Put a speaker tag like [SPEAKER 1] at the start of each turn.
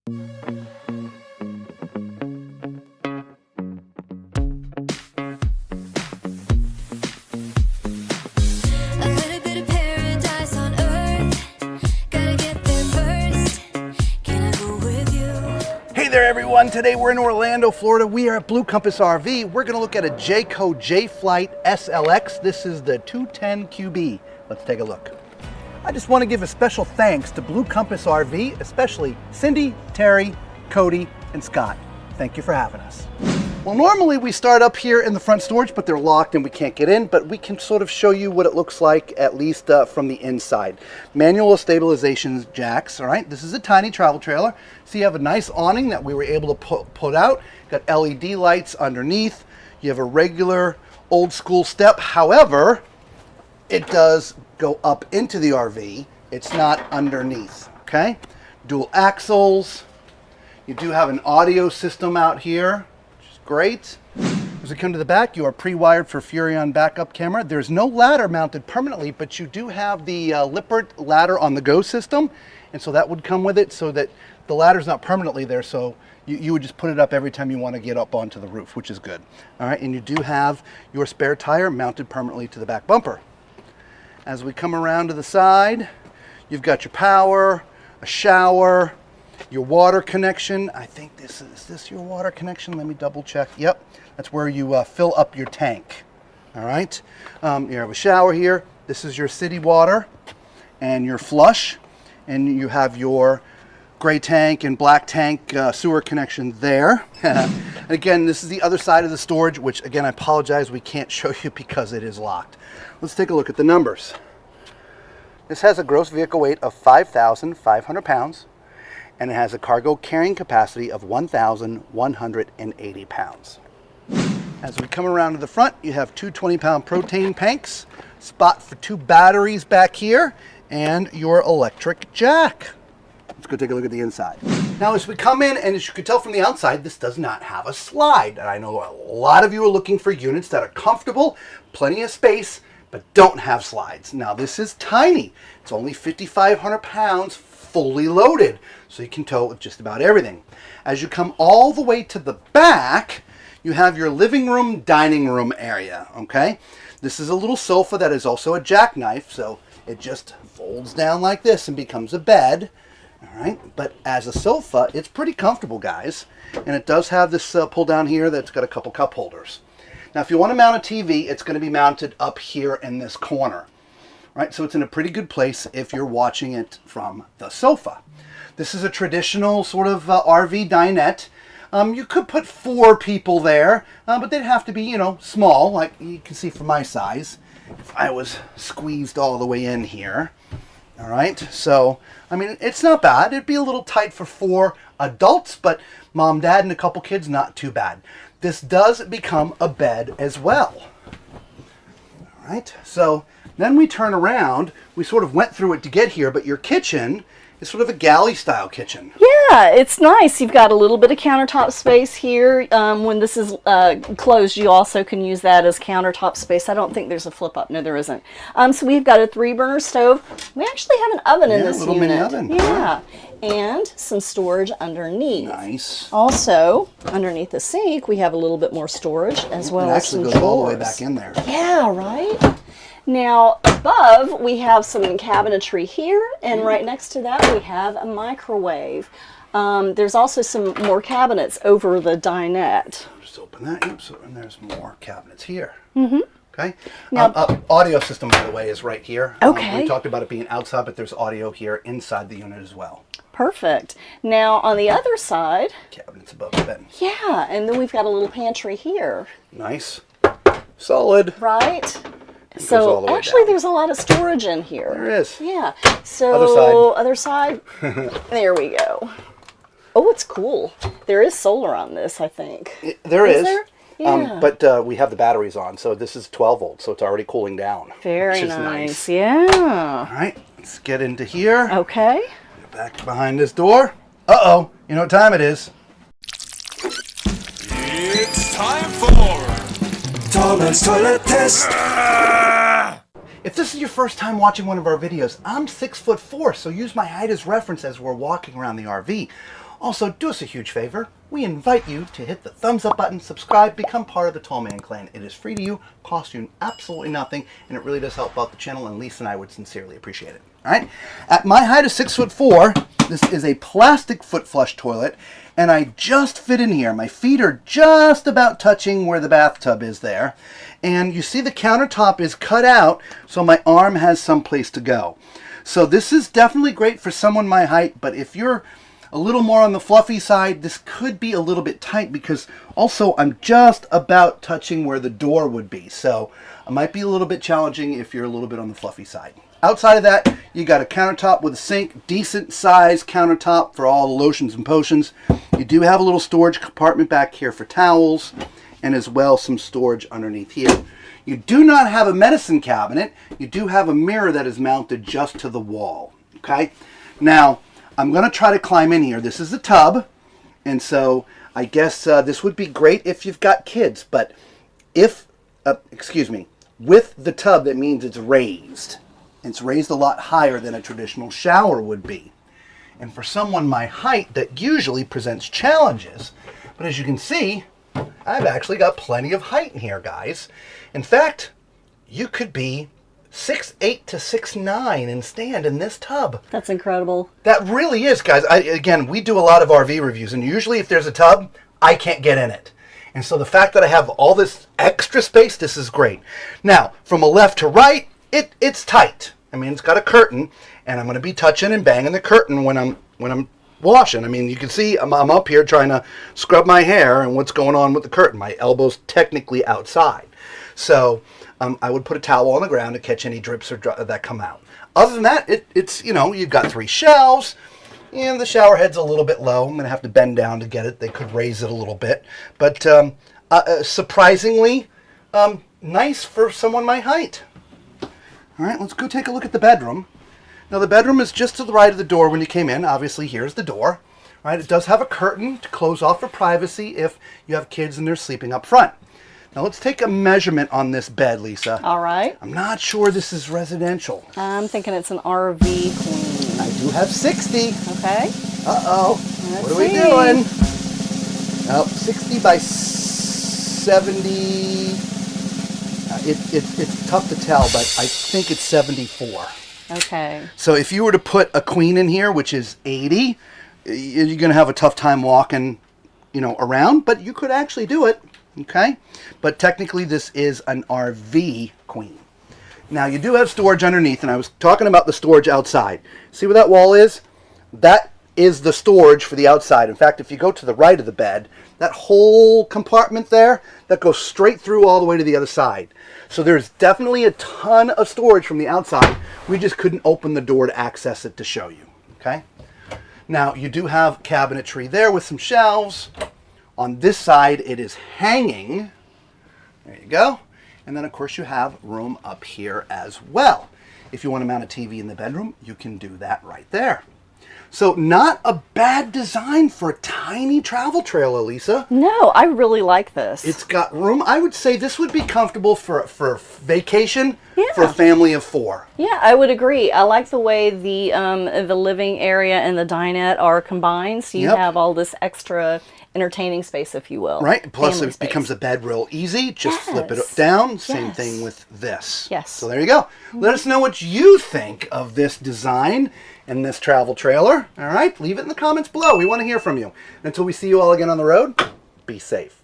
[SPEAKER 1] Hey there everyone, today we're in Orlando, Florida. We are at Blue Compass RV. We're gonna look at a Jayco Jay Flight SLX. This is the 210 QB. Let's take a look. I just wanna give a special thanks to Blue Compass RV, especially Cindy, Terry, Cody, and Scott. Thank you for having us. Well, normally we start up here in the front storage, but they're locked and we can't get in, but we can sort of show you what it looks like, at least from the inside. Manual stabilization jacks, all right? This is a tiny travel trailer. So you have a nice awning that we were able to put out. Got LED lights underneath. You have a regular old school step. However, it does go up into the RV. It's not underneath, okay? Dual axles. You do have an audio system out here. Great. As we come to the back, you are pre-wired for Furrion backup camera. There's no ladder mounted permanently, but you do have the Lippert ladder on the go system, and so that would come with it, so that the ladder's not permanently there, so you would just put it up every time you want to get up onto the roof, which is good. All right, and you do have your spare tire mounted permanently to the back bumper. As we come around to the side, you've got your power, a shower, your water connection. I think is this your water connection? Let me double check. Yep, that's where you fill up your tank. All right, you have a shower here. This is your city water and your flush, and you have your gray tank and black tank sewer connection there. And again, this is the other side of the storage, which again, I apologize, we can't show you because it is locked. Let's take a look at the numbers. This has a gross vehicle weight of 5,500 pounds. And it has a cargo carrying capacity of 1,180 pounds. As we come around to the front, you have two 20-pound propane tanks, spot for two batteries back here, and your electric jack. Let's go take a look at the inside. Now, as we come in, and as you can tell from the outside, this does not have a slide. And I know a lot of you are looking for units that are comfortable, plenty of space, but don't have slides. Now, this is tiny. It's only 5,500 pounds, fully loaded, so you can tow it with just about everything. As you come all the way to the back, you have your living room, dining room area, okay? This is a little sofa that is also a jackknife, so it just folds down like this and becomes a bed, all right? But as a sofa, it's pretty comfortable, guys, and it does have this pull down here that's got a couple cup holders. Now, if you want to mount a TV, it's going to be mounted up here in this corner. Right, so it's in a pretty good place if you're watching it from the sofa. This is a traditional sort of RV dinette. You could put 4 people there, but they'd have to be, you know, small, like you can see from my size. If I was squeezed all the way in here. All right, so, I mean, it's not bad. It'd be a little tight for 4 adults, but mom, dad, and a couple kids, not too bad. This does become a bed as well. All right, so then we turn around, we sort of went through it to get here, but your kitchen is sort of a galley style kitchen.
[SPEAKER 2] Yeah, it's nice. You've got a little bit of countertop space here. When this is closed, you also can use that as countertop space. I don't think there's a flip up. No, there isn't. So we've got a 3-burner stove. We actually have an oven in this unit.
[SPEAKER 1] Mini oven.
[SPEAKER 2] Yeah. And some storage underneath.
[SPEAKER 1] Nice.
[SPEAKER 2] Also, underneath the sink, we have a little bit more storage as well as some drawers.
[SPEAKER 1] It actually goes all the way back in there.
[SPEAKER 2] Yeah, right? Now, above, we have some cabinetry here, and right next to that, we have a microwave. There's also some more cabinets over the dinette.
[SPEAKER 1] Just open that, oops, and there's more cabinets here.
[SPEAKER 2] Mm-hmm.
[SPEAKER 1] Okay.
[SPEAKER 2] Now,
[SPEAKER 1] audio system, by the way, is right here.
[SPEAKER 2] Okay.
[SPEAKER 1] We talked about it being outside, but there's audio here inside the unit as well.
[SPEAKER 2] Perfect. Now, on the other side,
[SPEAKER 1] cabinets above the bed.
[SPEAKER 2] Yeah, and then we've got a little pantry here.
[SPEAKER 1] Nice. Solid.
[SPEAKER 2] Right? So actually there's a lot of storage in here.
[SPEAKER 1] There is.
[SPEAKER 2] Yeah. So other side. There we go. Oh, it's cool. There is solar on this, I think.
[SPEAKER 1] There is.
[SPEAKER 2] There? Yeah.
[SPEAKER 1] But we have the batteries on, so this is 12 volts, so it's already cooling down.
[SPEAKER 2] Very nice. Yeah.
[SPEAKER 1] All right, let's get into here.
[SPEAKER 2] Okay.
[SPEAKER 1] Get back behind this door. Uh-oh, you know what time it is?
[SPEAKER 3] It's time for Thomas Toilet Test.
[SPEAKER 1] If this is your first time watching one of our videos, I'm 6'4", so use my height as reference as we're walking around the RV. Also, do us a huge favor. We invite you to hit the thumbs up button, subscribe, become part of the Tall Man Clan. It is free to you, costs you absolutely nothing, and it really does help out the channel, and Lisa and I would sincerely appreciate it. All right? At my height of 6'4", this is a plastic foot flush toilet, and I just fit in here. My feet are just about touching where the bathtub is there. And you see the countertop is cut out, so my arm has some place to go. So this is definitely great for someone my height, but if you're a little more on the fluffy side, this could be a little bit tight because also I'm just about touching where the door would be. So it might be a little bit challenging if you're a little bit on the fluffy side. Outside of that, you got a countertop with a sink, decent size countertop for all the lotions and potions. You do have a little storage compartment back here for towels, and as well some storage underneath here. You do not have a medicine cabinet. You do have a mirror that is mounted just to the wall. Okay? Now, I'm going to try to climb in here. This is a tub, and so I guess this would be great if you've got kids, but if, with the tub, that means it's raised. It's raised a lot higher than a traditional shower would be. And for someone my height, that usually presents challenges. But as you can see, I've actually got plenty of height in here, guys. In fact, you could be 6'8" to 6'9" and stand in this tub.
[SPEAKER 2] That's incredible.
[SPEAKER 1] That really is, guys. Again, we do a lot of RV reviews, and usually if there's a tub, I can't get in it. And so the fact that I have all this extra space, this is great. Now, from a left to right, it's tight. I mean, it's got a curtain, and I'm going to be touching and banging the curtain when I'm washing. I mean, you can see I'm up here trying to scrub my hair, and what's going on with the curtain. My elbow's technically outside. So I would put a towel on the ground to catch any drips or that come out. Other than that, it's, you know, you've got 3 shelves, and the shower head's a little bit low. I'm going to have to bend down to get it. They could raise it a little bit. But surprisingly nice for someone my height. All right, let's go take a look at the bedroom. Now, the bedroom is just to the right of the door when you came in. Obviously, here's the door. All right, it does have a curtain to close off for privacy if you have kids and they're sleeping up front. Now, let's take a measurement on this bed, Lisa.
[SPEAKER 2] All right.
[SPEAKER 1] I'm not sure this is residential.
[SPEAKER 2] I'm thinking it's an RV queen.
[SPEAKER 1] I do have 60.
[SPEAKER 2] Okay.
[SPEAKER 1] Uh-oh. What are we doing? Oh, 60 by 70. It's tough to tell, but I think it's 74.
[SPEAKER 2] Okay.
[SPEAKER 1] So if you were to put a queen in here, which is 80, you're going to have a tough time walking, you know, around, but you could actually do it, okay? But technically this is an RV queen. Now you do have storage underneath, and I was talking about the storage outside. See where that wall is? That is the storage for the outside. In fact, if you go to the right of the bed, that whole compartment there, that goes straight through all the way to the other side. So there's definitely a ton of storage from the outside. We just couldn't open the door to access it to show you, okay? Now, you do have cabinetry there with some shelves. On this side, it is hanging. There you go. And then, of course, you have room up here as well. If you want to mount a TV in the bedroom, you can do that right there. So not a bad design for a tiny travel trailer, Lisa.
[SPEAKER 2] No, I really like this.
[SPEAKER 1] It's got room. I would say this would be comfortable for vacation for a
[SPEAKER 2] Yeah.
[SPEAKER 1] family of 4.
[SPEAKER 2] Yeah, I would agree. I like the way the living area and the dinette are combined, so you
[SPEAKER 1] Yep.
[SPEAKER 2] have all this extra entertaining space, if you will.
[SPEAKER 1] Right. Plus,
[SPEAKER 2] Family
[SPEAKER 1] it
[SPEAKER 2] space.
[SPEAKER 1] becomes a bed real easy. Just flip it
[SPEAKER 2] Yes.
[SPEAKER 1] down. Same
[SPEAKER 2] Yes.
[SPEAKER 1] thing with this.
[SPEAKER 2] Yes.
[SPEAKER 1] So there you go. Let us know what you think of this design and this travel trailer. All right. Leave it in the comments below. We want to hear from you. Until we see you all again on the road, be safe.